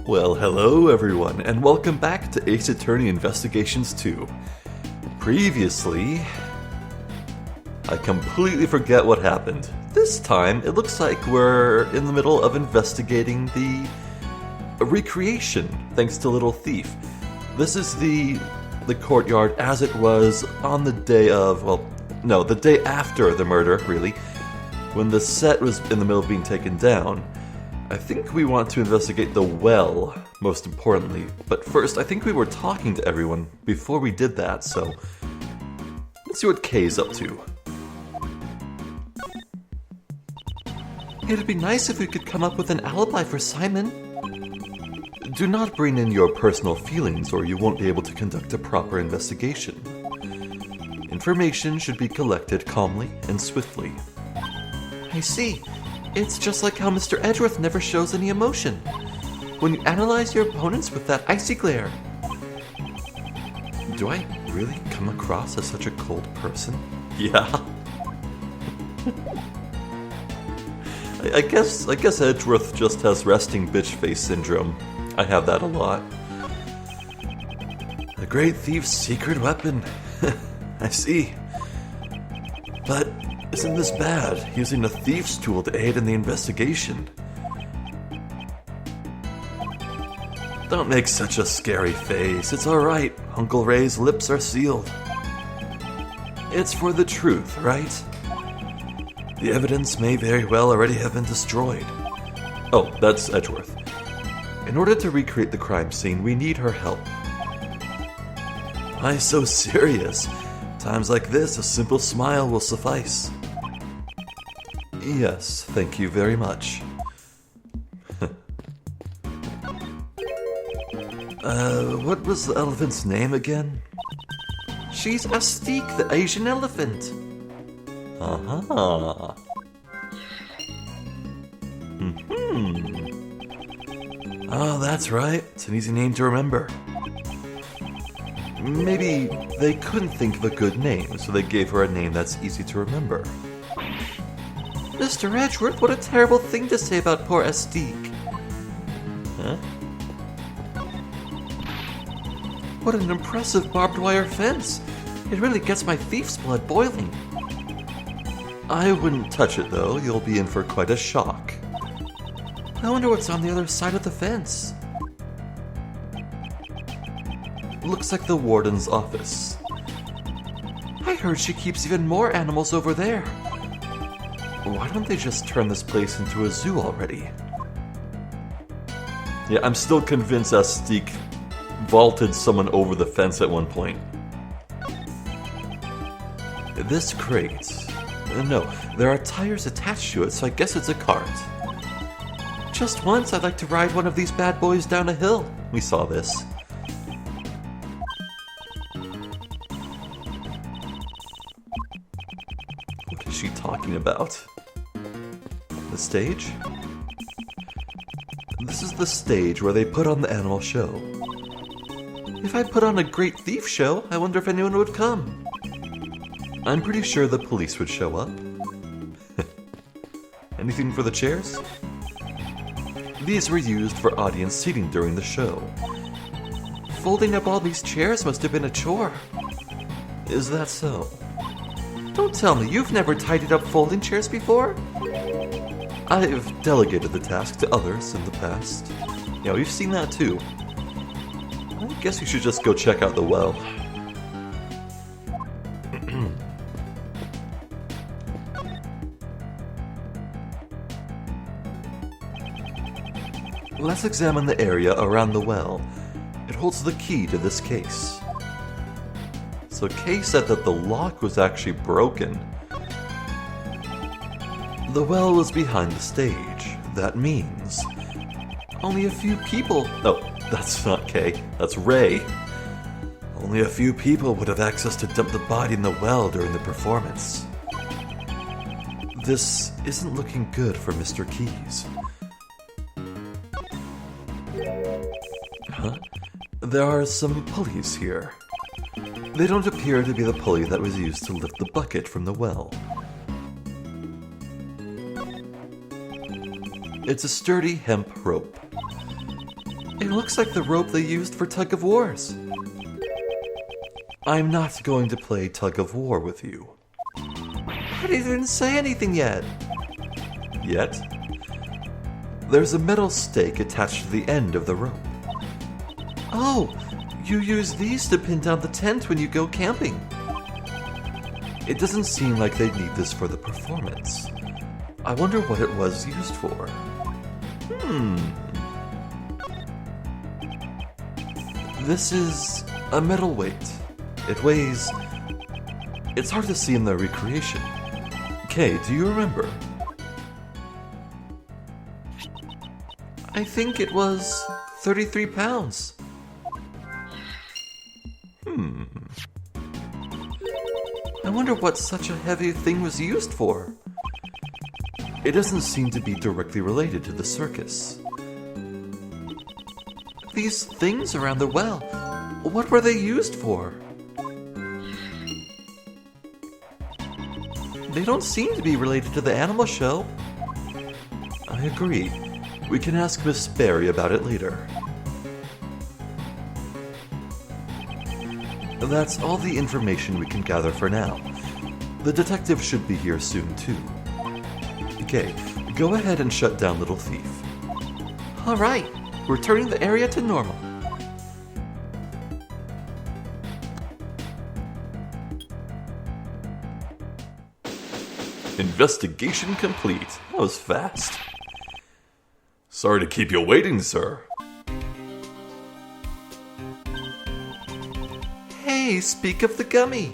Well, hello everyone, and welcome back to Ace Attorney Investigations 2. Previously, I completely forget what happened. This time, it looks like we're in the middle of investigating the recreation, thanks to Little Thief. This is the courtyard as it was on the day of, the day after the murder, really, when the set was in the middle of being taken down. I think we want to investigate the well, most importantly. But first, I think we were talking to everyone before we did that, so let's see what Kay's up to. It'd be nice if we could come up with an alibi for Simon. Do not bring in your personal feelings or you won't be able to conduct a proper investigation. Information should be collected calmly and swiftly. I see. It's just like how Mr. Edgeworth never shows any emotion. When you analyze your opponents with that icy glare. Do I really come across as such a cold person? Yeah. I guess Edgeworth just has resting bitch face syndrome. I have that a lot. A great thief's secret weapon. I see. But isn't this bad, using a thief's tool to aid in the investigation? Don't make such a scary face. It's alright. Uncle Ray's lips are sealed. It's for the truth, right? The evidence may very well already have been destroyed. Oh, that's Edgeworth. In order to recreate the crime scene, we need her help. Why so serious? Times like this, a simple smile will suffice. Yes, thank you very much. What was the elephant's name again? She's Astique, the Asian elephant. Aha. Oh, that's right. It's an easy name to remember. Maybe they couldn't think of a good name, so they gave her a name that's easy to remember. Mr. Edgeworth, what a terrible thing to say about poor Astique. Huh? What an impressive barbed wire fence. It really gets my thief's blood boiling. I wouldn't touch it, though. You'll be in for quite a shock. I wonder what's on the other side of the fence. Looks like the warden's office. I heard she keeps even more animals over there. Why don't they just turn this place into a zoo already? Yeah, I'm still convinced Astique vaulted someone over the fence at one point. This crate... No, there are tires attached to it, so I guess it's a cart. Just once I'd like to ride one of these bad boys down a hill. We saw this. What is she talking about? The stage? This is the stage where they put on the animal show. If I put on a great thief show, I wonder if anyone would come. I'm pretty sure the police would show up. Anything for the chairs? These were used for audience seating during the show. Folding up all these chairs must have been a chore. Is that so? Don't tell me you've never tidied up folding chairs before? I've delegated the task to others in the past. Yeah, we've seen that too. I guess we should just go check out the well. Let's examine the area around the well. It holds the key to this case. So Kay said that the lock was actually broken. The well was behind the stage. That means only a few people... Oh, that's not Kay. That's Ray. Only a few people would have access to dump the body in the well during the performance. This isn't looking good for Mr. Keyes. Huh? There are some pulleys here. They don't appear to be the pulley that was used to lift the bucket from the well. It's a sturdy hemp rope. It looks like the rope they used for tug-of-wars. I'm not going to play tug-of-war with you. I didn't even say anything yet. Yet? There's a metal stake attached to the end of the rope. Oh, you use these to pin down the tent when you go camping. It doesn't seem like they'd need this for the performance. I wonder what it was used for. This is a metal weight. It weighs... It's hard to see in the recreation. Kay, do you remember? I think it was 33 pounds. I wonder what such a heavy thing was used for. It doesn't seem to be directly related to the circus. These things around the well, what were they used for? They don't seem to be related to the animal show. I agree. We can ask Miss Barry about it later. That's all the information we can gather for now. The detective should be here soon, too. Okay, go ahead and shut down Little Thief. All right, we're turning the area to normal. Investigation complete. That was fast. Sorry to keep you waiting, sir. Hey, speak of the gummy.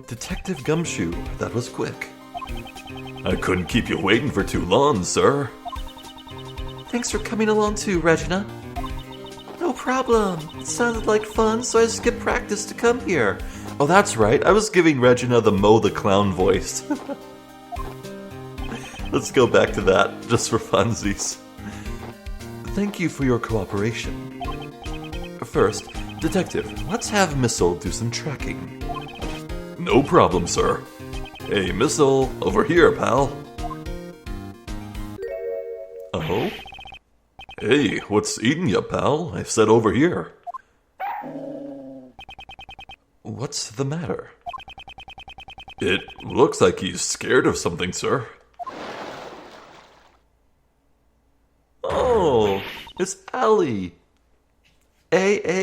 Detective Gumshoe, that was quick. I couldn't keep you waiting for too long, sir. Thanks for coming along too, Regina. No problem. It sounded like fun, so I skipped practice to come here. Oh, that's right. I was giving Regina the Mo the Clown voice. Let's go back to that, just for funsies. Thank you for your cooperation. First, Detective, let's have Missile do some tracking. No problem, sir. Hey, Missile, over here, pal. Oh? Hey, what's eating you, pal? I said over here. What's the matter? It looks like he's scared of something, sir. Oh, it's Allie. A.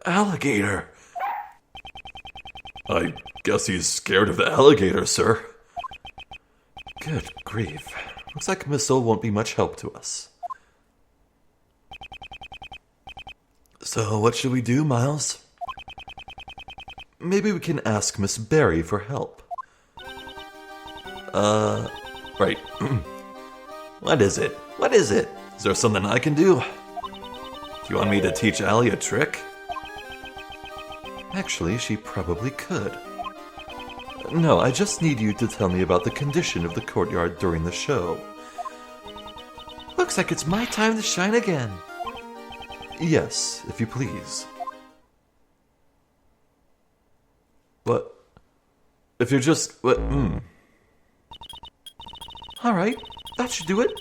Alligator. I guess he's scared of the alligator, sir. Good grief. Looks like Missile won't be much help to us. So what should we do, Miles? Maybe we can ask Miss Barry for help. Right. What is it? What is it? Is there something I can do? Do you want me to teach Allie a trick? Actually, she probably could. No, I just need you to tell me about the condition of the courtyard during the show. Looks like it's my time to shine again. Yes, if you please. What? If you're just... Alright, that should do it.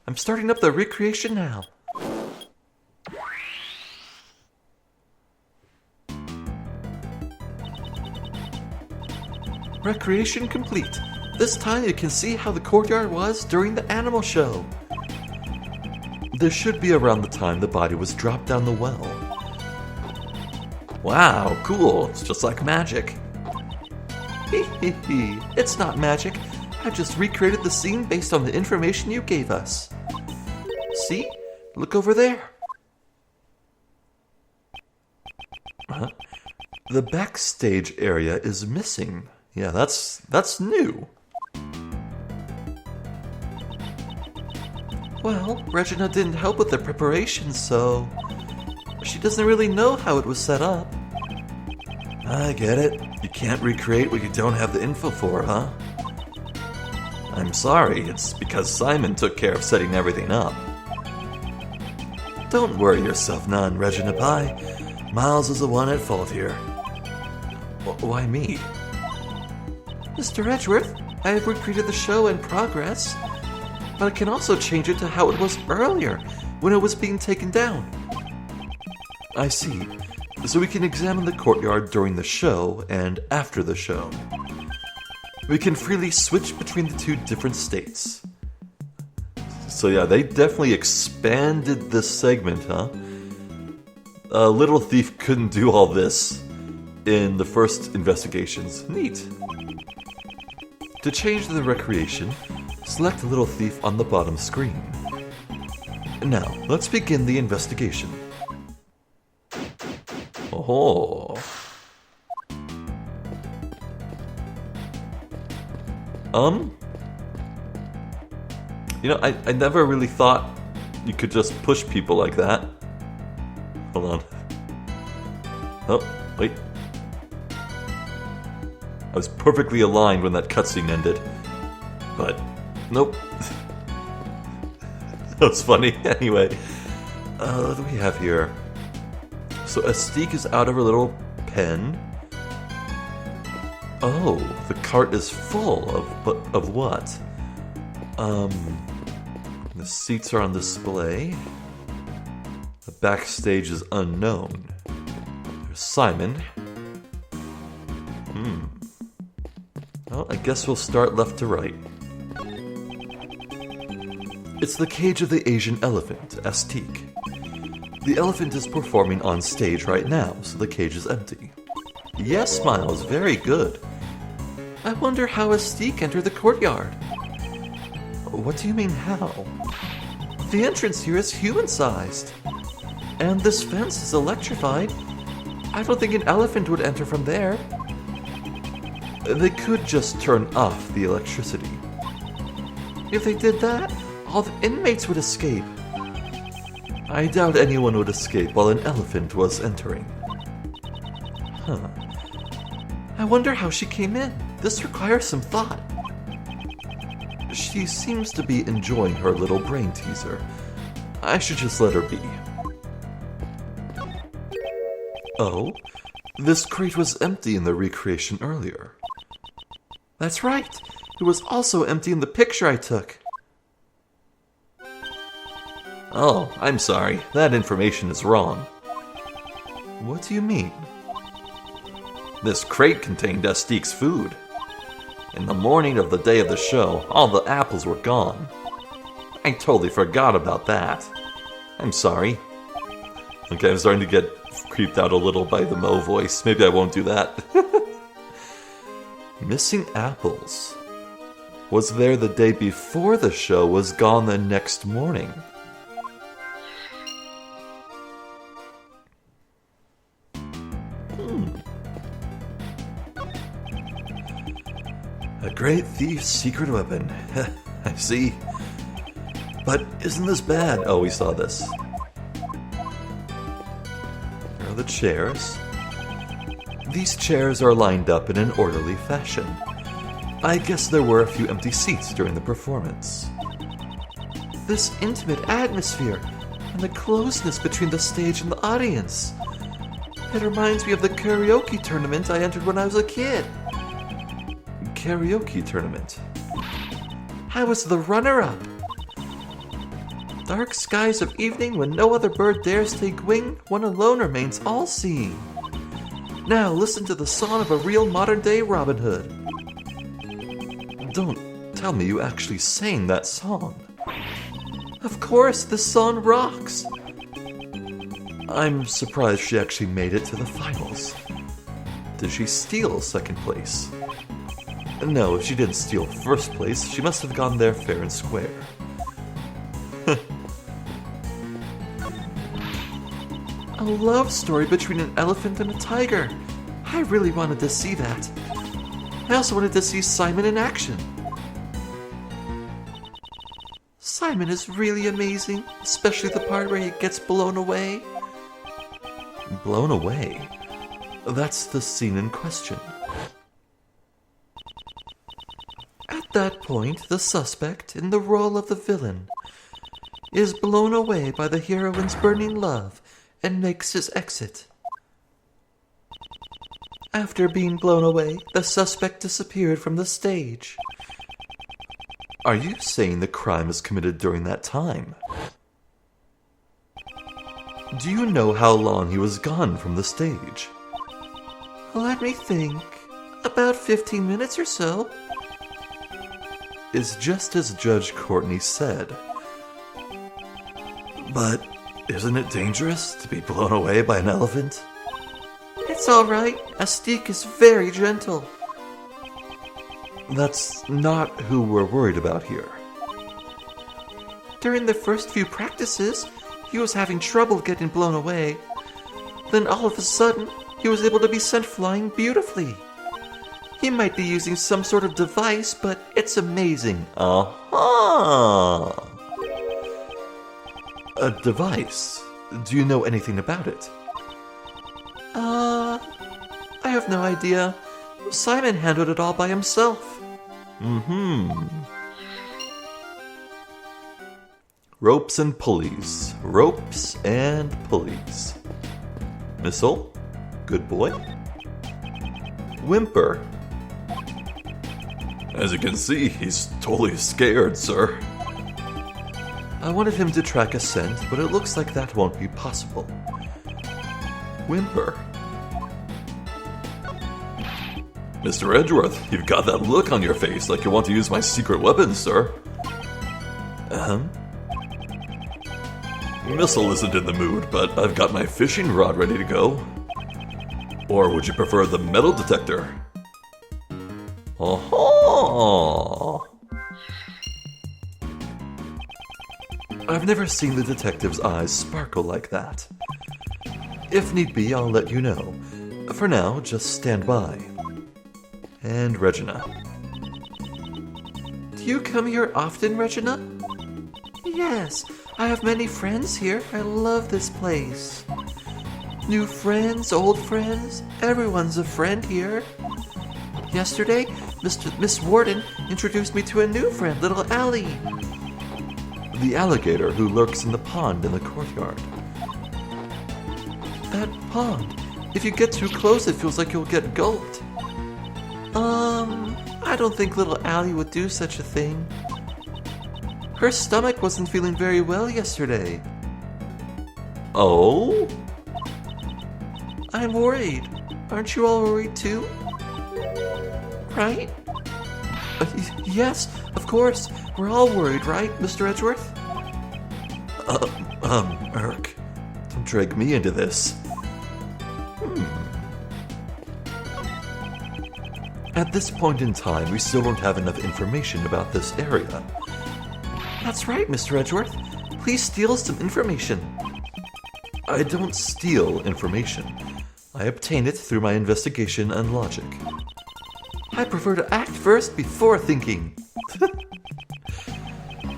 I'm starting up the recreation now. Recreation complete. This time you can see how the courtyard was during the animal show. This should be around the time the body was dropped down the well. Wow, cool. It's just like magic. It's not magic. I just recreated the scene based on the information you gave us. See? Look over there. The backstage area is missing. Yeah, that's new. Well, Regina didn't help with the preparations, so she doesn't really know how it was set up. I get it. You can't recreate what you don't have the info for, huh? I'm sorry, it's because Simon took care of setting everything up. Don't worry yourself none, Regina Pie. Miles is the one at fault here. Why me? Mr. Edgeworth, I have recreated the show in progress. but I can also change it to how it was earlier, when it was being taken down. I see. So we can examine the courtyard during the show and after the show. We can freely switch between the two different states. So yeah, they definitely expanded this segment, huh? Little Thief couldn't do all this in the first investigations. Neat. To change the recreation, select Little Thief on the bottom screen. Now, let's begin the investigation. Oh. You know, I never really thought you could just push people like that. Hold on. Oh, wait. I was perfectly aligned when that cutscene ended. But, nope. That was funny. Anyway, what do we have here? So Astique is out of her little pen. Oh, the cart is full of what? The seats are on display. The backstage is unknown. There's Simon. Well, I guess we'll start left to right. It's the cage of the Asian elephant, Astique. The elephant is performing on stage right now, so the cage is empty. Yes, Miles, very good. I wonder how Astique entered the courtyard. What do you mean, how? The entrance here is human-sized. And this fence is electrified. I don't think an elephant would enter from there. They could just turn off the electricity. If they did that, all the inmates would escape. I doubt anyone would escape while an elephant was entering. Huh. I wonder how she came in. This requires some thought. She seems to be enjoying her little brain teaser. I should just let her be. Oh, this crate was empty in the recreation earlier. That's right. It was also empty in the picture I took. Oh, I'm sorry. That information is wrong. What do you mean? This crate contained Astique's food. In the morning of the day of the show, all the apples were gone. I totally forgot about that. I'm sorry. Okay, I'm starting to get creeped out a little by the Mo voice. Maybe I won't do that. Missing apples. Was there the day before the show, was gone the next morning. A great thief's secret weapon. I see. But isn't this bad? Oh, we saw this. Here are the chairs. These chairs are lined up in an orderly fashion. I guess there were a few empty seats during the performance. This intimate atmosphere and the closeness between the stage and the audience. It reminds me of the karaoke tournament I entered when I was a kid. Karaoke tournament. I was the runner-up. Dark skies of evening when no other bird dares take wing, one alone remains all-seeing. Now listen to the song of a real modern-day Robin Hood. Don't tell me you actually sang that song. Of course, this song rocks. I'm surprised she actually made it to the finals. Did she steal second place? No, if she didn't steal first place, she must have gone there fair and square. A love story between an elephant and a tiger. I really wanted to see that. I also wanted to see Simon in action. Simon is really amazing, especially the part where he gets blown away. Blown away? That's the scene in question. At that point, the suspect, in the role of the villain, is blown away by the heroine's burning love and makes his exit. After being blown away, the suspect disappeared from the stage. Are you saying the crime was committed during that time? Do you know how long he was gone from the stage? Let me think. About 15 minutes or so. Is just as Judge Courtney said. But isn't it dangerous to be blown away by an elephant? It's alright. Astique is very gentle. That's not who we're worried about here. During the first few practices, he was having trouble getting blown away. Then all of a sudden, he was able to be sent flying beautifully. He might be using some sort of device, but it's amazing. Uh-huh. A device? Do you know anything about it? I have no idea. Simon handled it all by himself. Ropes and pulleys. Ropes and pulleys. Missile? Good boy. Whimper. As you can see, he's totally scared, sir. I wanted him to track a scent, but it looks like that won't be possible. Whimper. Mr. Edgeworth, you've got that look on your face like you want to use my secret weapon, sir. Missile isn't in the mood, but I've got my fishing rod ready to go. Or would you prefer the metal detector? Oh! I've never seen the detective's eyes sparkle like that. If need be, I'll let you know. For now, just stand by. And Regina. Do you come here often, Regina? Yes, I have many friends here. I love this place. New friends, old friends, everyone's a friend here. Yesterday, Miss Warden introduced me to a new friend, little Allie. The alligator who lurks in the pond in the courtyard. That pond. If you get too close, it feels like you'll get gulped. I don't think little Allie would do such a thing. Her stomach wasn't feeling very well yesterday. Oh? I'm worried. Aren't you all worried too? Right? Yes, of course. We're all worried, right, Mr. Edgeworth? Erk. Don't drag me into this. At this point in time, we still don't have enough information about this area. That's right, Mr. Edgeworth. Please steal some information. I don't steal information. I obtain it through my investigation and logic. I prefer to act first before thinking.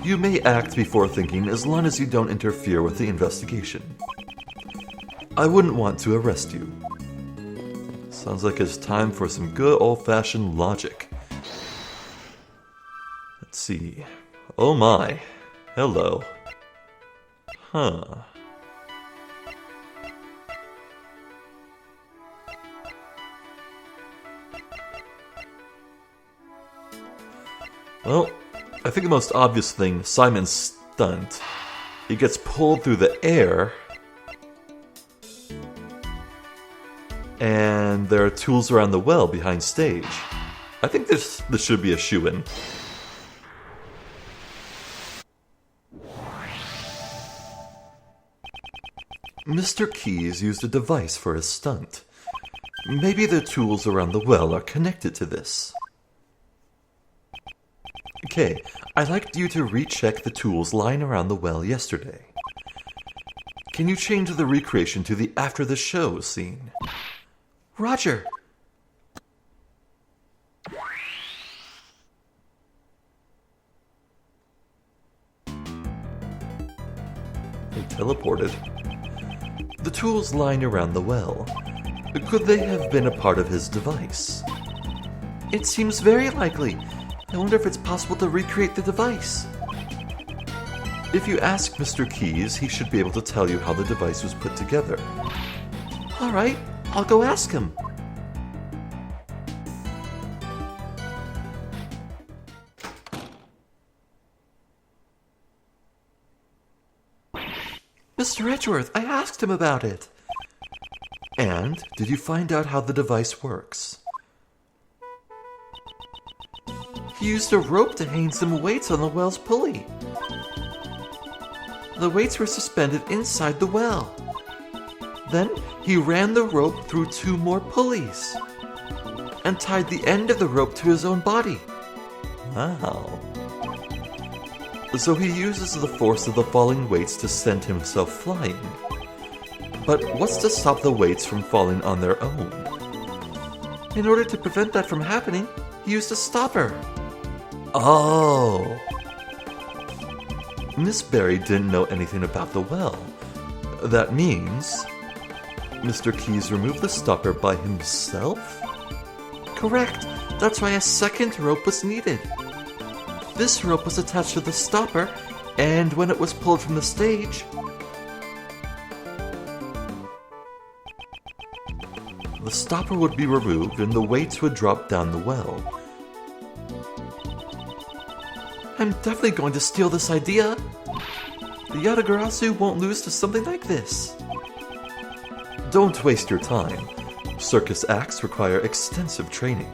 You may act before thinking as long as you don't interfere with the investigation. I wouldn't want to arrest you. Sounds like it's time for some good old-fashioned logic. Let's see. Oh my. Hello. Huh. Well, I think the most obvious thing, Simon's stunt. He gets pulled through the air, and there are tools around the well behind stage. I think this should be a shoo-in. Mr. Keyes used a device for his stunt. Maybe the tools around the well are connected to this. Okay, I'd like you to recheck the tools lying around the well yesterday. Can you change the recreation to the after the show scene? Roger. They teleported. The tools lying around the well. Could they have been a part of his device? It seems very likely. I wonder if it's possible to recreate the device. If you ask Mr. Keyes, he should be able to tell you how the device was put together. All right, I'll go ask him. Mr. Edgeworth, I asked him about it. And did you find out how the device works? He used a rope to hang some weights on the well's pulley. The weights were suspended inside the well. Then he ran the rope through 2 more pulleys and tied the end of the rope to his own body. Wow. So he uses the force of the falling weights to send himself flying. But what's to stop the weights from falling on their own? In order to prevent that from happening, he used a stopper. Oh. Miss Berry didn't know anything about the well. That means Mr. Keyes removed the stopper by himself? Correct. That's why a second rope was needed. This rope was attached to the stopper, and when it was pulled from the stage, the stopper would be removed and the weights would drop down the well. I'm definitely going to steal this idea. The Yatagarasu won't lose to something like this. Don't waste your time. Circus acts require extensive training.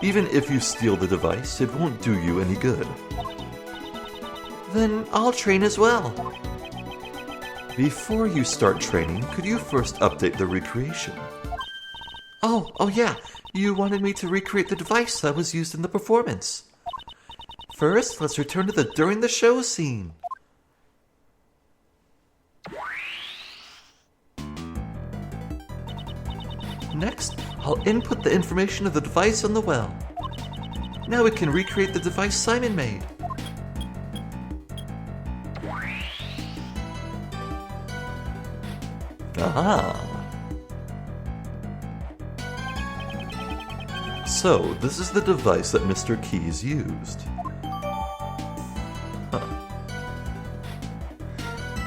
Even if you steal the device, it won't do you any good. Then I'll train as well. Before you start training, could you first update the recreation? Oh yeah, you wanted me to recreate the device that was used in the performance. First, let's return to the during the show scene. Next, I'll input the information of the device on the well. Now we can recreate the device Simon made. Aha! So, this is the device that Mr. Keyes used.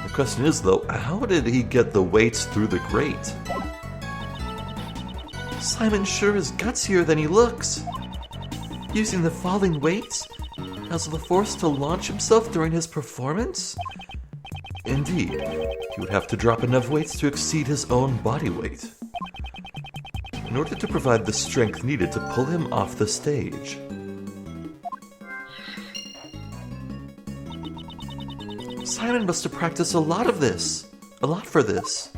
The question is, though, how did he get the weights through the grate? Simon sure is gutsier than he looks. Using the falling weights as the force to launch himself during his performance? Indeed, he would have to drop enough weights to exceed his own body weight in order to provide the strength needed to pull him off the stage. Simon must have practiced a lot for this.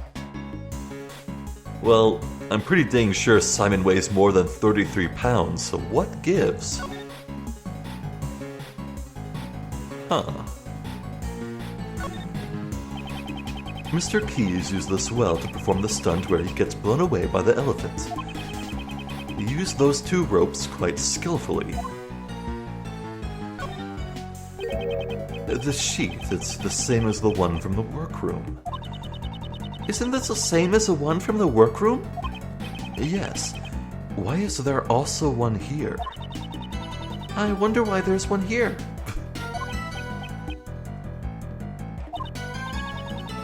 Well, I'm pretty dang sure Simon weighs more than 33 pounds, so what gives? Huh. Mr. Keyes used this well to perform the stunt where he gets blown away by the elephant. He used those 2 ropes quite skillfully. The sheath, it's the same as the one from the workroom. Isn't this the same as the one from the workroom? Yes. Why is there also one here? I wonder why there's one here.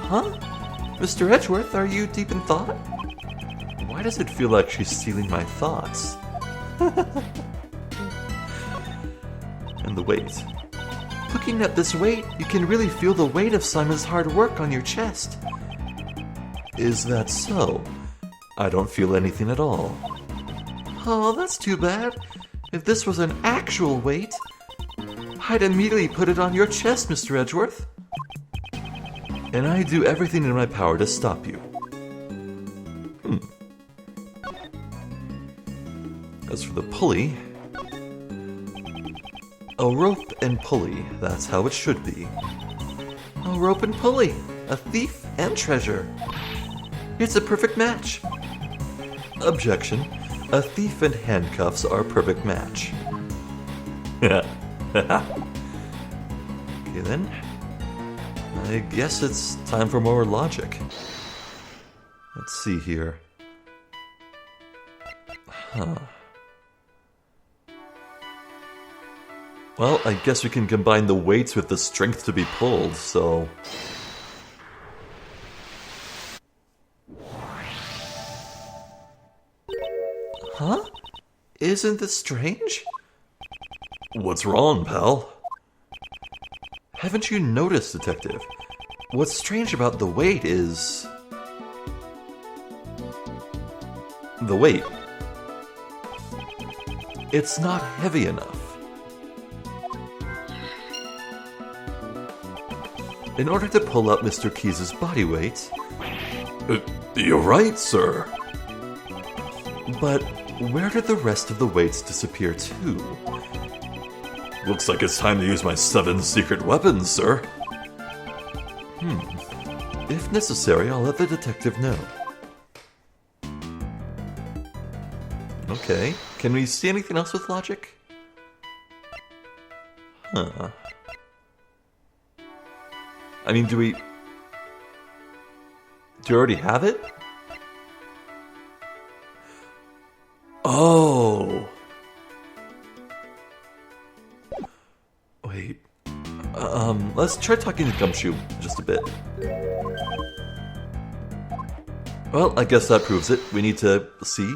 Huh? Mr. Edgeworth, are you deep in thought? Why does it feel like she's stealing my thoughts? And the weight. Looking at this weight, you can really feel the weight of Simon's hard work on your chest. Is that so? I don't feel anything at all. Oh, that's too bad. If this was an actual weight, I'd immediately put it on your chest, Mr. Edgeworth. And I do everything in my power to stop you. As for the pulley, a rope and pulley, that's how it should be. A rope and pulley, a thief and treasure. It's a perfect match. Objection. A thief and handcuffs are a perfect match. Okay then. I guess it's time for more logic. Let's see here. Well, I guess we can combine the weights with the strength to be pulled, so... Huh? Isn't this strange? What's wrong, pal? Haven't you noticed, Detective? What's strange about the weight is... the weight. It's not heavy enough. In order to pull up Mr. Keyes' body weight... you're right, sir. But where did the rest of the weights disappear to? Looks like it's time to use my 7 secret weapons, sir. If necessary, I'll let the detective know. Okay, can we see anything else with logic? Huh. I mean, do you already have it? Oh! Wait. Let's try talking to Gumshoe just a bit. Well, I guess that proves it. We need to see.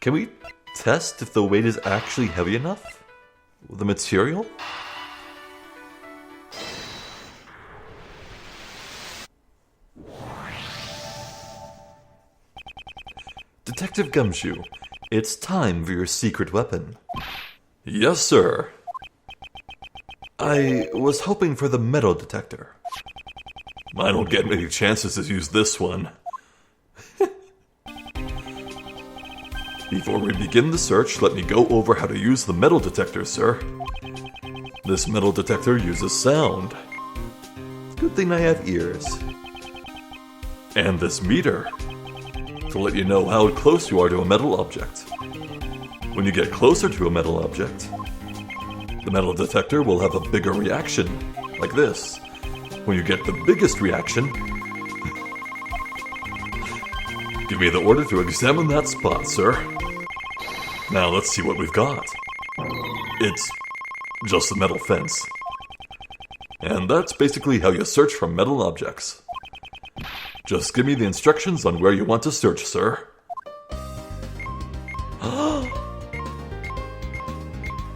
Can we test if the weight is actually heavy enough? The material? Detective Gumshoe, it's time for your secret weapon. Yes, sir. I was hoping for the metal detector. I don't get many chances to use this one. Before we begin the search, let me go over how to use the metal detector, sir. This metal detector uses sound. Good thing I have ears. And this meter, to let you know how close you are to a metal object. When you get closer to a metal object, the metal detector will have a bigger reaction, like this. When you get the biggest reaction, give me the order to examine that spot, sir. Now let's see what we've got. It's just a metal fence. And that's basically how you search for metal objects. Just give me the instructions on where you want to search, sir.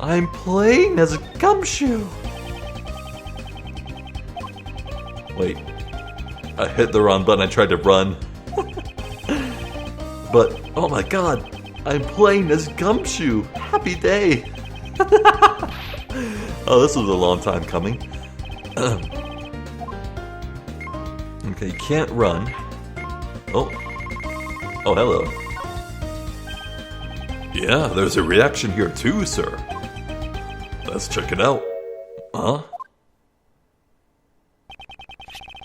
I'm playing as a Gumshoe. Wait, I hit the wrong button. I tried to run. But, oh my god, I'm playing as Gumshoe. Happy day. Oh, this was a long time coming. Okay, you can't run. Oh, hello. Yeah, there's a reaction here too, sir. Let's check it out. Huh?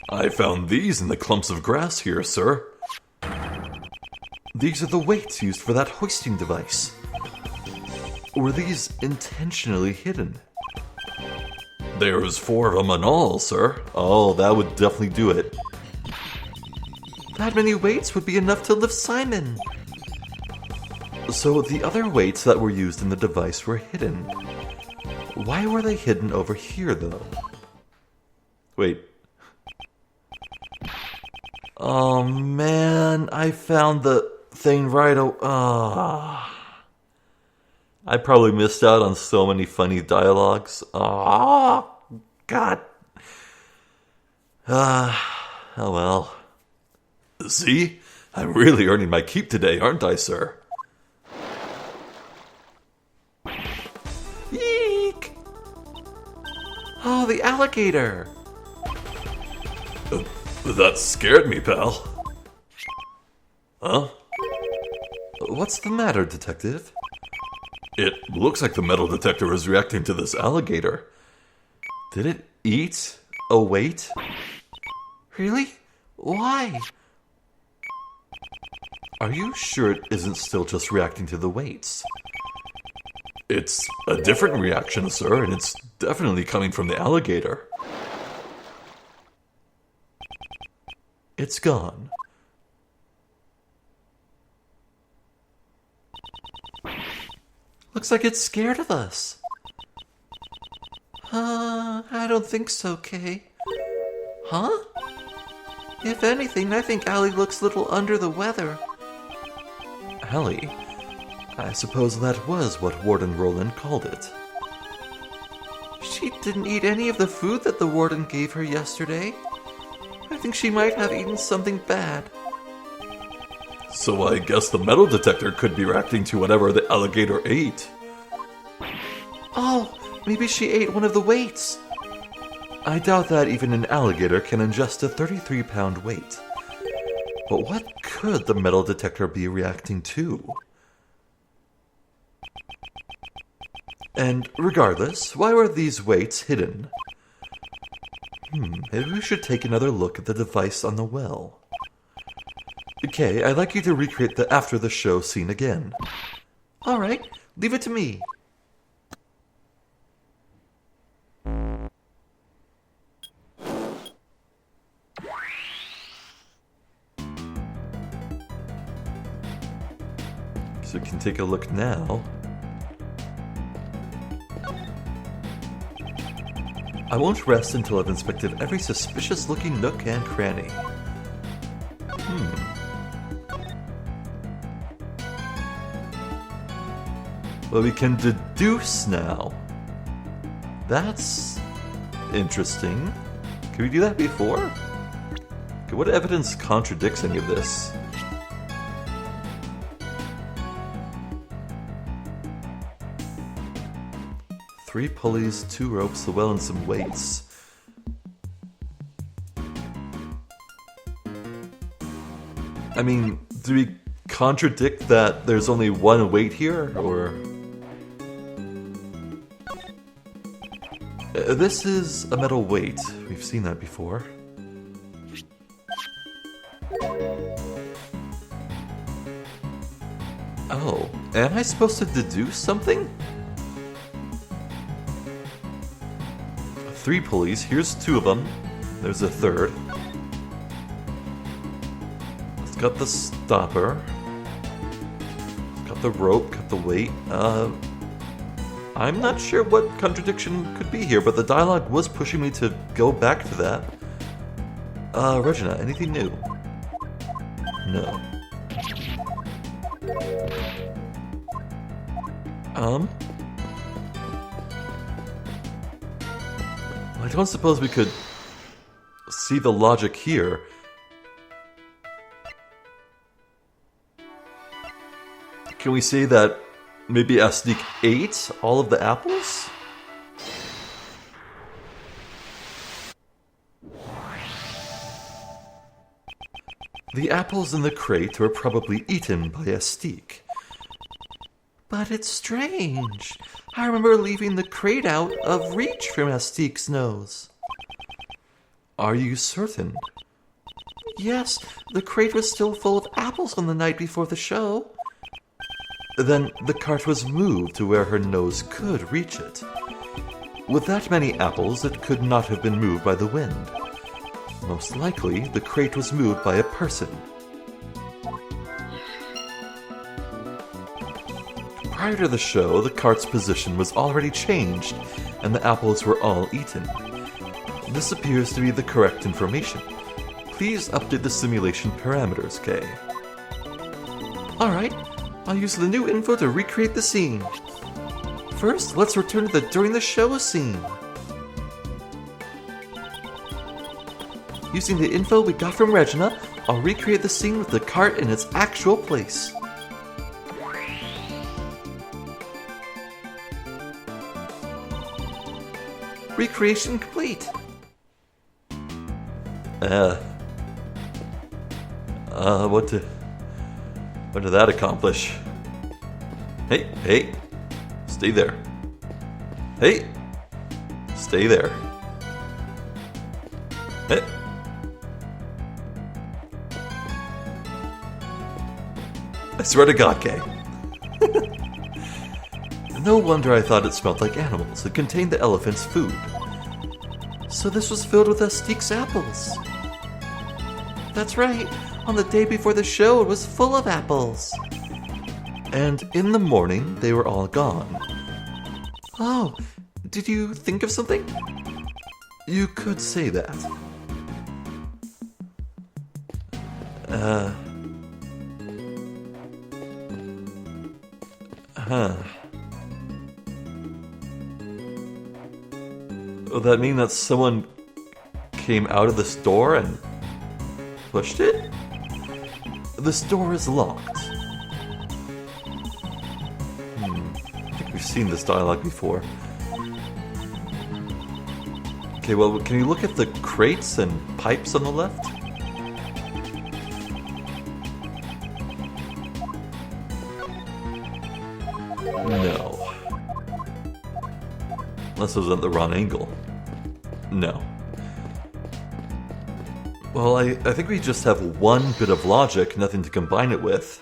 I found these in the clumps of grass here, sir. These are the weights used for that hoisting device. Were these intentionally hidden? There's 4 of them in all, sir. Oh, that would definitely do it. That many weights would be enough to lift Simon. So the other weights that were used in the device were hidden. Why were they hidden over here, though? Wait. Oh, man. I found the thing right away. I probably missed out on so many funny dialogues. Oh, God. Oh, well. See? I'm really earning my keep today, aren't I, sir? Eek! Oh, the alligator! That scared me, pal. Huh? What's the matter, detective? It looks like the metal detector is reacting to this alligator. Did it eat a weight? Really? Why? Are you sure it isn't still just reacting to the weights? It's a different reaction, sir, and it's definitely coming from the alligator. It's gone. Looks like it's scared of us. I don't think so, Kay. Huh? If anything, I think Allie looks a little under the weather. Allie? I suppose that was what Warden Roland called it. She didn't eat any of the food that the warden gave her yesterday. I think she might have eaten something bad. So I guess the metal detector could be reacting to whatever the alligator ate. Oh, maybe she ate one of the weights. I doubt that even an alligator can ingest a 33-pound weight. But what could the metal detector be reacting to? And regardless, why were these weights hidden? Maybe we should take another look at the device on the well. Okay, I'd like you to recreate the after the show scene again. Alright, leave it to me. So we can take a look now. I won't rest until I've inspected every suspicious-looking nook and cranny. Well, we can deduce now. That's interesting. Can we do that before? Okay, what evidence contradicts any of this? Three pulleys, 2 ropes, the well, and some weights. I mean, do we contradict that there's only one weight here, or... This is a metal weight. We've seen that before. Oh, am I supposed to deduce something? 3 pulleys, here's 2 of them. There's a third. It's got the stopper. It's got the rope, got the weight. I'm not sure what contradiction could be here, but the dialogue was pushing me to go back to that. Regina, anything new? No. I don't suppose we could see the logic here. Can we say that maybe Astik ate all of the apples? The apples in the crate were probably eaten by Astik. But it's strange. I remember leaving the crate out of reach from Astik's nose. Are you certain? Yes, the crate was still full of apples on the night before the show. Then the cart was moved to where her nose could reach it. With that many apples, it could not have been moved by the wind. Most likely, the crate was moved by a person. Prior to the show, the cart's position was already changed, and the apples were all eaten. This appears to be the correct information. Please update the simulation parameters, Kay. Alright, I'll use the new info to recreate the scene. First, let's return to the during the show scene. Using the info we got from Regina, I'll recreate the scene with the cart in its actual place. Recreation complete. What did that accomplish? Hey, stay there. Hey, stay there. Hey. I swear to God, Kay. No wonder I thought it smelled like animals. It contained the elephant's food. So this was filled with Astik's apples. That's right. On the day before the show, it was full of apples. And in the morning, they were all gone. Oh, did you think of something? You could say that. Would that mean that someone came out of this door and pushed it? This door is locked. I think we've seen this dialogue before. Okay, well, can you look at the crates and pipes on the left? No. Unless it was at the wrong angle. No. Well, I think we just have one bit of logic, nothing to combine it with.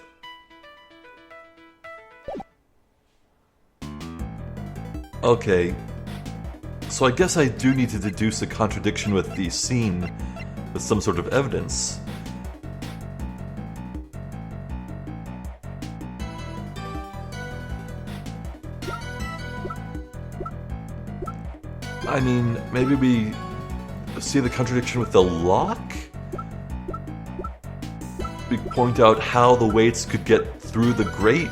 Okay. So I guess I do need to deduce a contradiction with the scene with some sort of evidence. I mean, maybe we see the contradiction with the lock? We point out how the weights could get through the grate?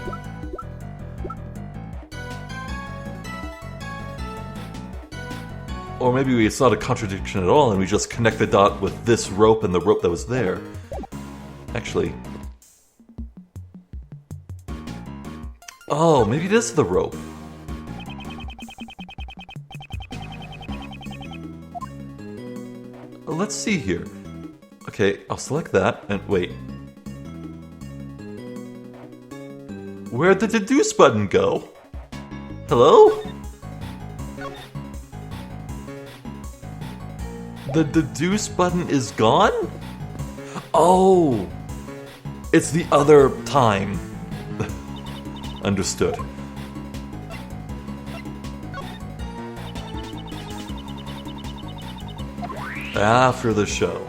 Or maybe it's not a contradiction at all and we just connect the dot with this rope and the rope that was there. Actually... Oh, maybe it is the rope. Let's see here. Okay, I'll select that and wait. Where'd the deduce button go? Hello? The deduce button is gone? Oh! It's the other time. Understood. After the show.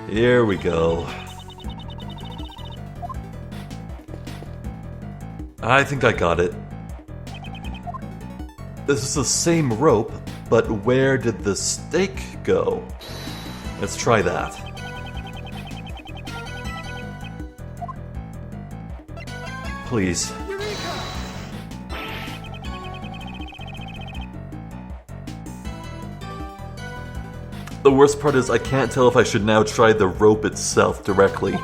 Here we go. I think I got it. This is the same rope, but where did the stake go? Let's try that. Please. The worst part is I can't tell if I should now try the rope itself directly.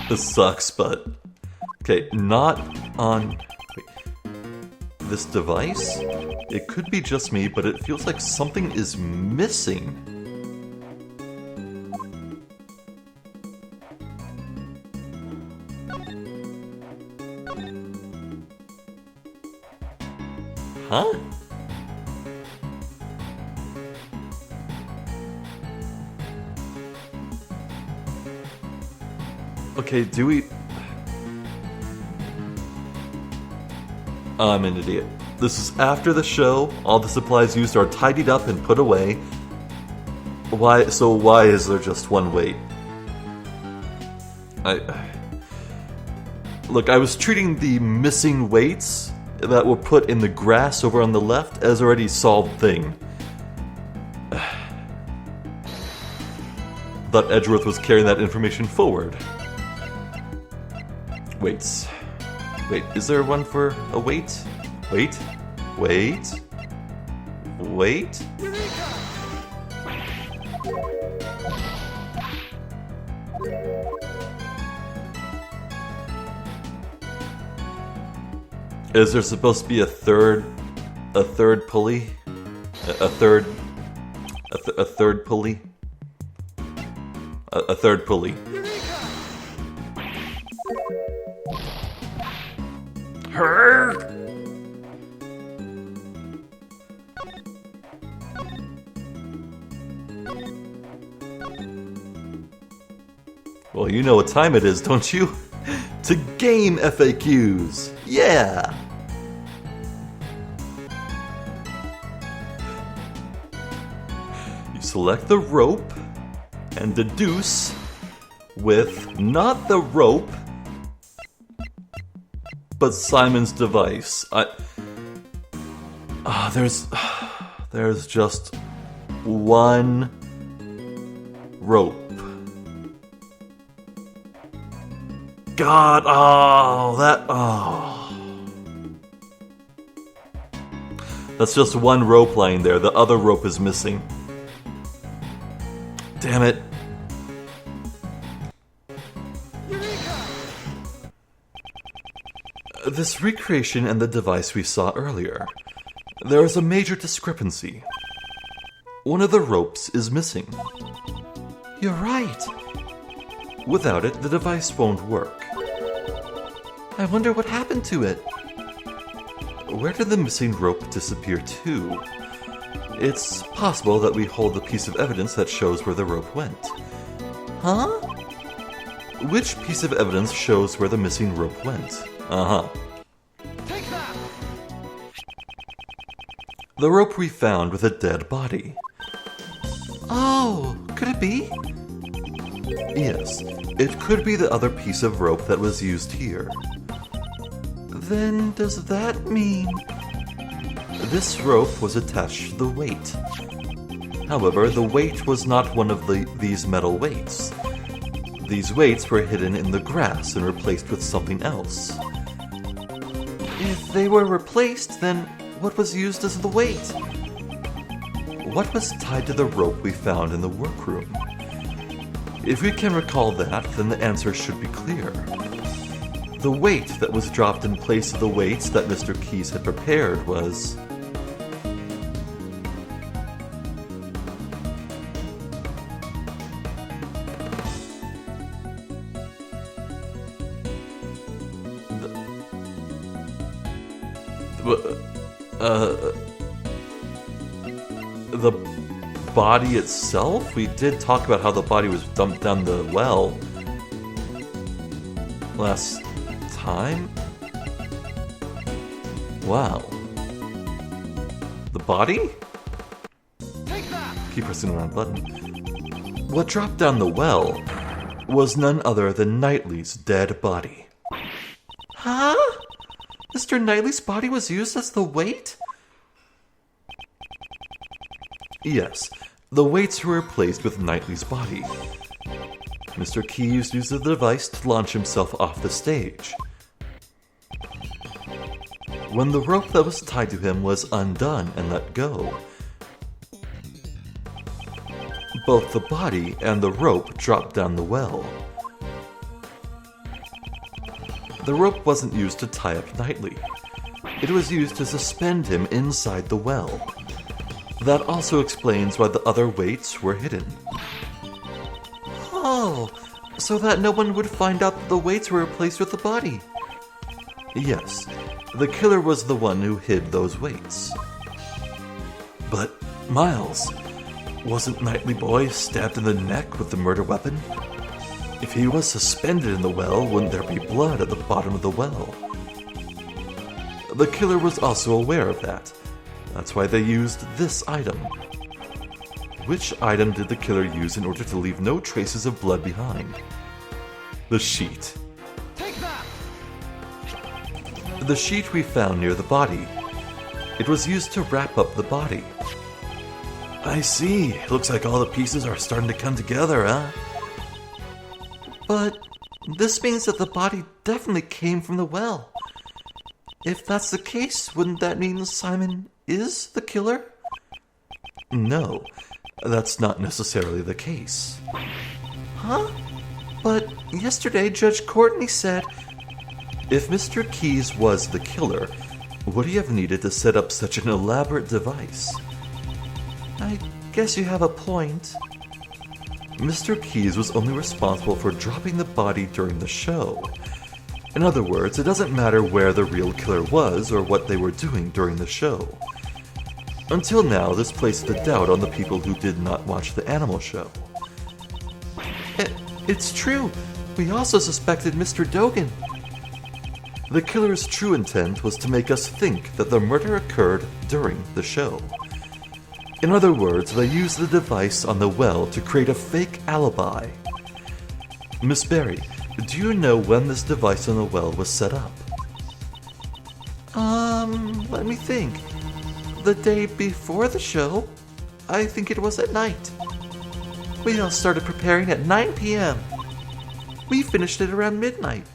This sucks, but... Okay, not on... Wait. This device? It could be just me, but it feels like something is missing. Huh? Okay, do we... I'm an idiot. This is after the show. All the supplies used are tidied up and put away. Why is there just one weight? Look, I was treating the missing weights that were put in the grass over on the left as already solved thing. Thought Edgeworth was carrying that information forward. Weights. Wait, is there one for a weight? Wait. Is there supposed to be a third pulley? A third pulley? A third pulley. Well, you know what time it is, don't you? To game FAQs! Yeah! You select the rope and deduce with not the rope, but Simon's device. There's just one rope. God, That's just one rope lying there. The other rope is missing. Damn it. This recreation and the device we saw earlier. There is a major discrepancy. One of the ropes is missing. You're right. Without it, the device won't work. I wonder what happened to it. Where did the missing rope disappear to? It's possible that we hold the piece of evidence that shows where the rope went. Huh? Which piece of evidence shows where the missing rope went? Uh-huh. Take that! The rope we found with a dead body. Oh, could it be? Yes, it could be the other piece of rope that was used here. Then does that mean... This rope was attached to the weight. However, the weight was not one of these metal weights. These weights were hidden in the grass and replaced with something else. If they were replaced, then what was used as the weight? What was tied to the rope we found in the workroom? If we can recall that, then the answer should be clear. The weight that was dropped in place of the weights that Mr. Keyes had prepared was... the body itself? We did talk about how the body was dumped down the well last time. Wow. The body? Take that! Keep pressing the wrong button. What dropped down the well was none other than Knightley's dead body. Huh? Mr. Knightley's body was used as the weight? Yes, the weights were replaced with Knightley's body. Mr. Keyes used the device to launch himself off the stage. When the rope that was tied to him was undone and let go, both the body and the rope dropped down the well. The rope wasn't used to tie up Knightley. It was used to suspend him inside the well. That also explains why the other weights were hidden. Oh, so that no one would find out that the weights were replaced with the body. Yes, the killer was the one who hid those weights. But, Miles, wasn't Knightley Boy stabbed in the neck with the murder weapon? If he was suspended in the well, wouldn't there be blood at the bottom of the well? The killer was also aware of that. That's why they used this item. Which item did the killer use in order to leave no traces of blood behind? The sheet. Take that! The sheet we found near the body. It was used to wrap up the body. I see. Looks like all the pieces are starting to come together, huh? But this means that the body definitely came from the well. If that's the case, wouldn't that mean Simon is the killer? No, that's not necessarily the case. Huh? But yesterday Judge Courtney said... If Mr. Keyes was the killer, would he have needed to set up such an elaborate device? I guess you have a point. Mr. Keyes was only responsible for dropping the body during the show. In other words, it doesn't matter where the real killer was or what they were doing during the show. Until now, this placed the doubt on the people who did not watch the animal show. It's true. We also suspected Mr. Dogan. The killer's true intent was to make us think that the murder occurred during the show. In other words, they used the device on the well to create a fake alibi. Miss Berry, do you know when this device on the well was set up? Let me think. The day before the show? I think it was at night. We all started preparing at 9 p.m. We finished it around midnight.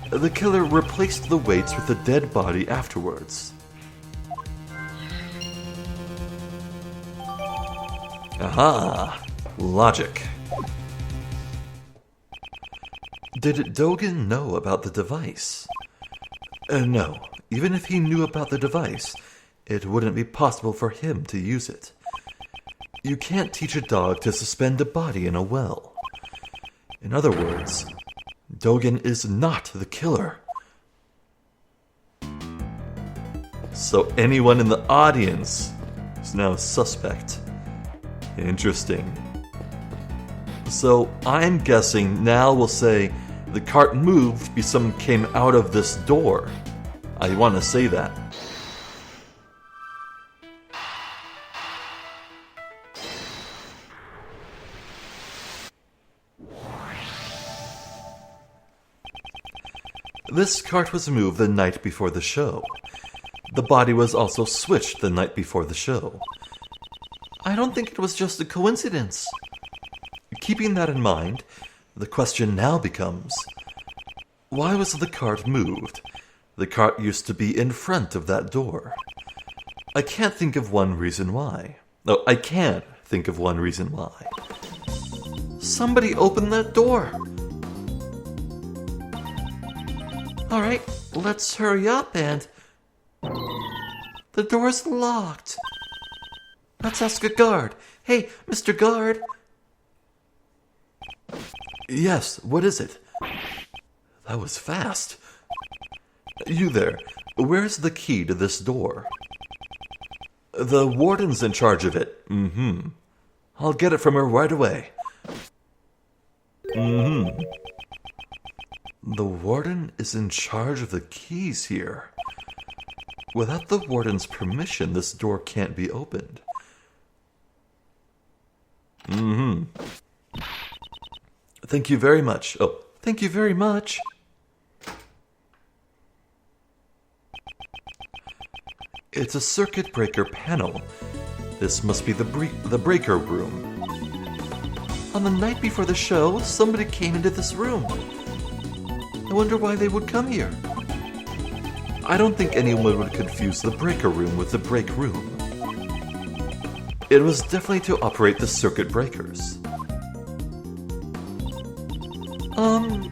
The killer replaced the weights with the dead body afterwards. Aha! Logic. Did Dogen know about the device? No. Even if he knew about the device, it wouldn't be possible for him to use it. You can't teach a dog to suspend a body in a well. In other words, Dogen is not the killer. So anyone in the audience is now a suspect. Interesting. So I'm guessing Nal will say the cart moved because someone came out of this door. I want to say that. This cart was moved the night before the show. The body was also switched the night before the show. I don't think it was just a coincidence. Keeping that in mind, the question now becomes, why was the cart moved? The cart used to be in front of that door. I can't think of one reason why. No, I can think of one reason why. Somebody opened that door. All right, let's hurry up and... The door's locked. Let's ask a guard. Hey, Mr. Guard. Yes, what is it? That was fast. You there, where's the key to this door? The warden's in charge of it. I'll get it from her right away. The warden is in charge of the keys here. Without the warden's permission, this door can't be opened. Thank you very much. Oh, thank you very much. It's a circuit breaker panel. This must be the breaker room. On the night before the show, somebody came into this room. I wonder why they would come here. I don't think anyone would confuse the breaker room with the break room. It was definitely to operate the circuit breakers.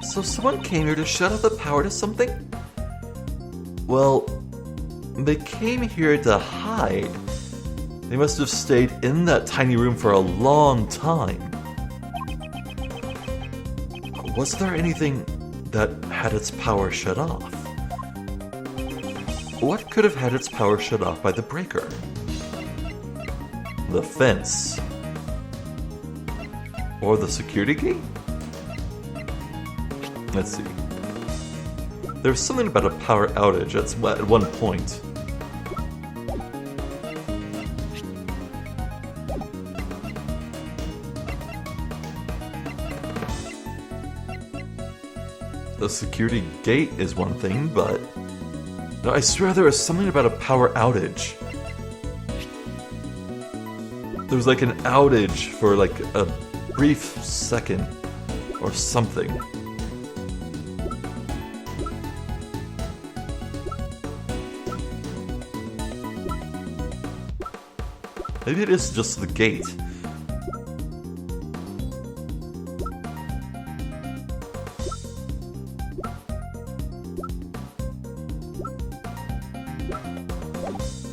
So someone came here to shut off the power to something? Well, they came here to hide. They must have stayed in that tiny room for a long time. Was there anything that had its power shut off? What could have had its power shut off by the breaker? The fence. Or the security gate? Let's see. There's something about a power outage at one point. The security gate is one thing, but I swear there was something about a power outage. There was like an outage for like a brief second or something. Maybe it is just the gate.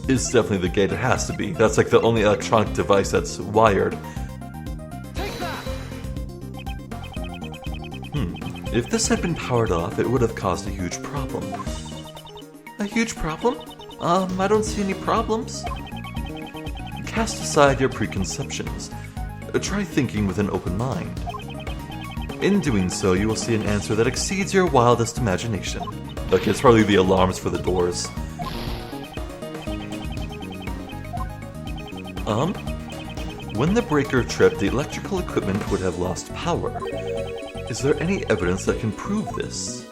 It's definitely the gate. It has to be. That's like the only electronic device that's wired. Take that! If this had been powered off, it would have caused a huge problem. A huge problem? I don't see any problems. Cast aside your preconceptions. Try thinking with an open mind. In doing so, you will see an answer that exceeds your wildest imagination. Okay, it's probably the alarms for the doors. When the breaker tripped, the electrical equipment would have lost power. Is there any evidence that can prove this?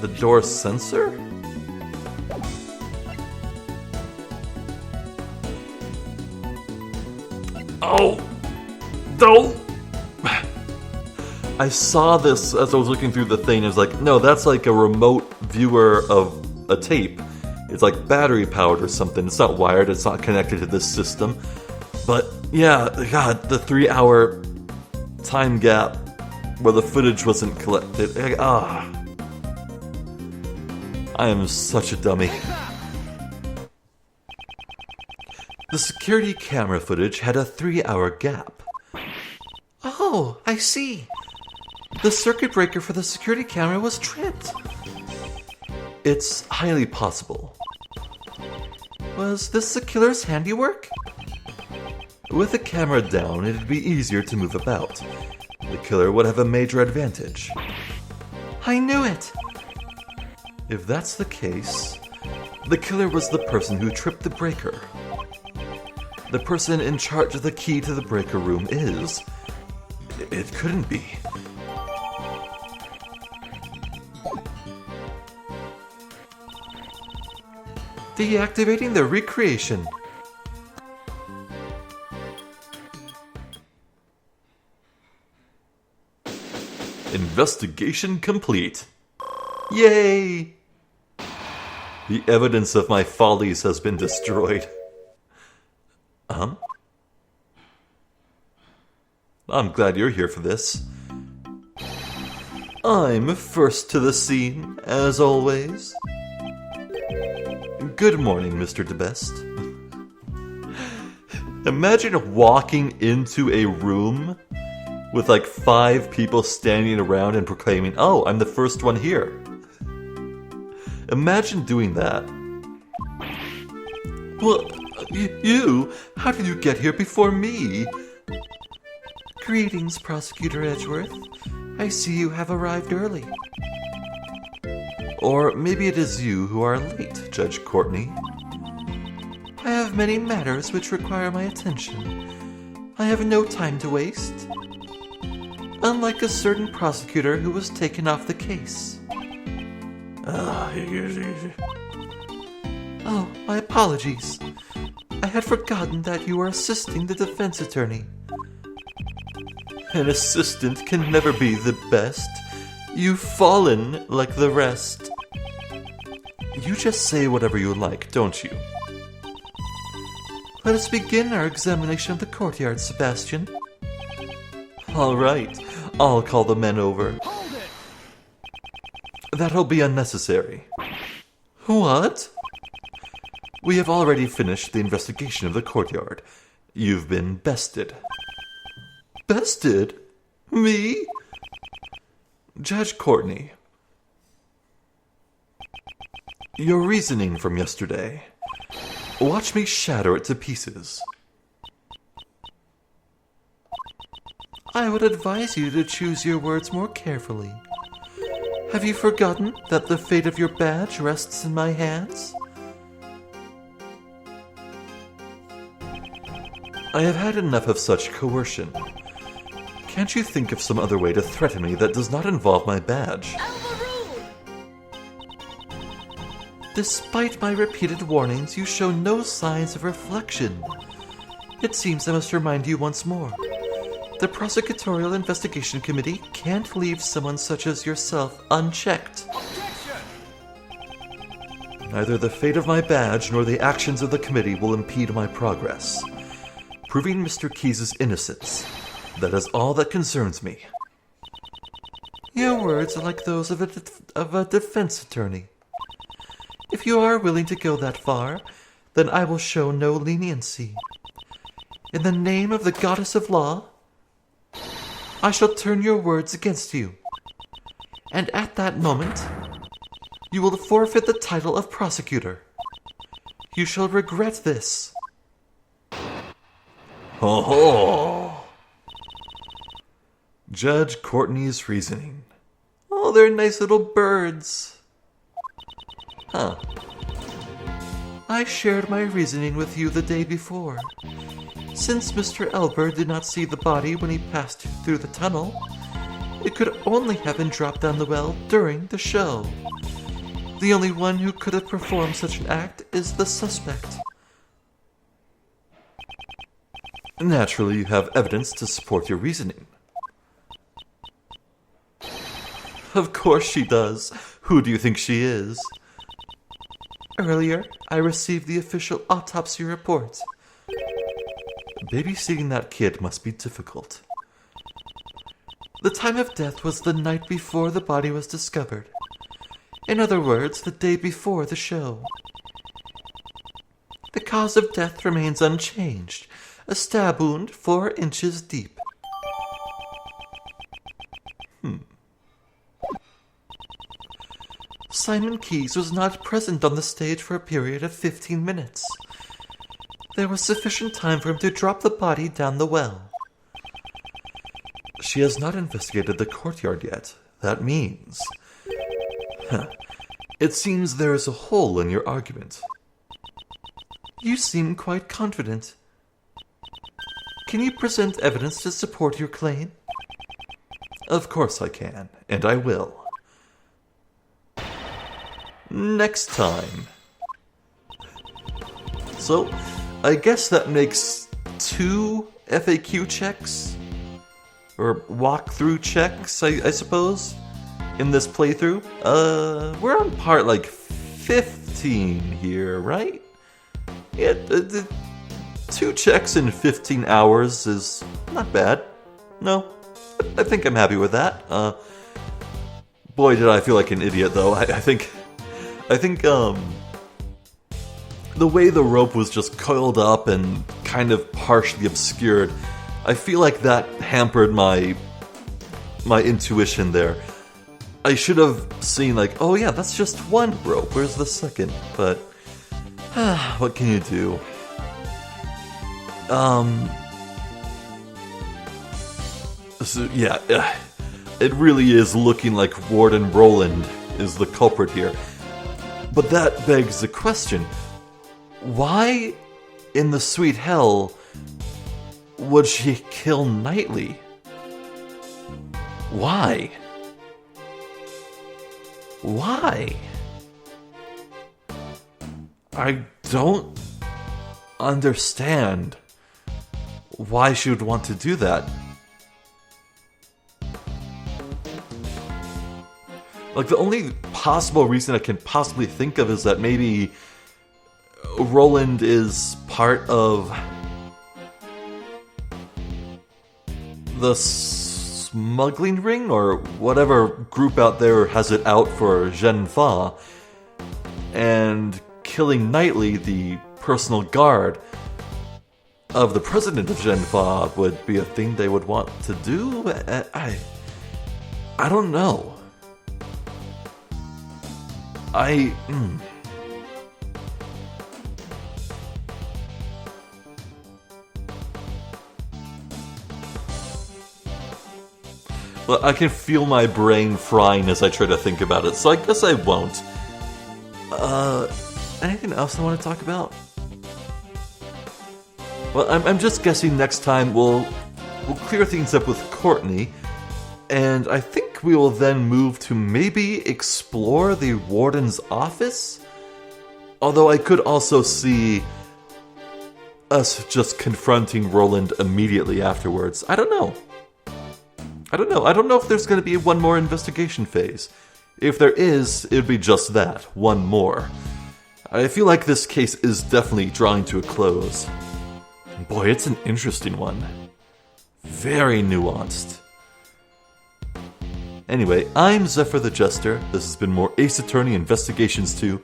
The door sensor? Oh! No! I saw this as I was looking through the thing. I was like, no, that's like a remote viewer of a tape. It's like battery powered or something. It's not wired, it's not connected to this system. But yeah, God, the 3-hour time gap where the footage wasn't collected. I am such a dummy. The security camera footage had a 3-hour gap. Oh, I see. The circuit breaker for the security camera was tripped. It's highly possible. Was this the killer's handiwork? With the camera down, it'd be easier to move about. The killer would have a major advantage. I knew it. If that's the case, the killer was the person who tripped the breaker. The person in charge of the key to the breaker room is... It couldn't be. Deactivating the recreation. Investigation complete. Yay! The evidence of my follies has been destroyed. I'm glad you're here for this. I'm first to the scene, as always. Good morning, Mr. DeBest. Imagine walking into a room with like 5 people standing around and proclaiming, "Oh, I'm the first one here." Imagine doing that. Well, you? How did you get here before me? Greetings, Prosecutor Edgeworth. I see you have arrived early. Or maybe it is you who are late, Judge Courtney. I have many matters which require my attention. I have no time to waste. Unlike a certain prosecutor who was taken off the case. Oh, my apologies. I had forgotten that you were assisting the defense attorney. An assistant can never be the best. You've fallen like the rest. You just say whatever you like, don't you? Let us begin our examination of the courtyard, Sebastian. All right, I'll call the men over. Hold it! That'll be unnecessary. What? We have already finished the investigation of the courtyard. You've been bested. Bested? Me? Judge Courtney, your reasoning from yesterday. Watch me shatter it to pieces. I would advise you to choose your words more carefully. Have you forgotten that the fate of your badge rests in my hands? I have had enough of such coercion. Can't you think of some other way to threaten me that does not involve my badge? Despite my repeated warnings, you show no signs of reflection. It seems I must remind you once more. The Prosecutorial Investigation Committee can't leave someone such as yourself unchecked. Neither the fate of my badge nor the actions of the committee will impede my progress. Proving Mr. Keyes' innocence. That is all that concerns me. Your words are like those of a defense attorney. If you are willing to go that far, then I will show no leniency. In the name of the goddess of law, I shall turn your words against you. And at that moment, you will forfeit the title of prosecutor. You shall regret this. Ho ho! Judge Courtney's reasoning. Oh, they're nice little birds. Huh. I shared my reasoning with you the day before. Since Mr. Elber did not see the body when he passed through the tunnel, it could only have been dropped down the well during the show. The only one who could have performed such an act is the suspect. Naturally, you have evidence to support your reasoning. Of course she does. Who do you think she is? Earlier, I received the official autopsy report. Babysitting that kid must be difficult. The time of death was the night before the body was discovered. In other words, the day before the show. The cause of death remains unchanged. A stab wound 4 inches deep. Simon Keyes was not present on the stage for a period of 15 minutes. There was sufficient time for him to drop the body down the well. She has not investigated the courtyard yet. That means... It seems there is a hole in your argument. You seem quite confident. Can you present evidence to support your claim? Of course I can, and I will. Next time. So, I guess that makes 2 FAQ checks? Or walkthrough checks, I suppose? In this playthrough? We're on part like 15 here, right? Yeah, 2 checks in 15 hours is not bad. No, I think I'm happy with that. Boy, did I feel like an idiot, though. I think the way the rope was just coiled up and kind of partially obscured, I feel like that hampered my intuition there. I should have seen like, oh yeah, that's just 1 rope. Where's the second? But what can you do? So yeah, it really is looking like Warden Roland is the culprit here. But that begs the question, why in the sweet hell would she kill Knightley? Why? Why? I don't understand why she would want to do that. Like, the only possible reason I can possibly think of is that maybe Roland is part of the smuggling ring, or whatever group out there has it out for Genfa, and killing Knightley, the personal guard of the president of Genfa, would be a thing they would want to do. I don't know. Well, I can feel my brain frying as I try to think about it, so I guess I won't. Anything else I want to talk about? Well, I'm just guessing next time we'll clear things up with Courtney, and I think we will then move to maybe explore the warden's office? Although I could also see us just confronting Roland immediately afterwards. I don't know. I don't know if there's going to be one more investigation phase. If there is, it would be just that, one more. I feel like this case is definitely drawing to a close. Boy, it's an interesting one. Very nuanced. Anyway, I'm Zephyr the Jester. This has been more Ace Attorney Investigations 2.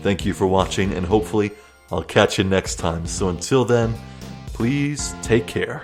Thank you for watching, and hopefully I'll catch you next time. So until then, please take care.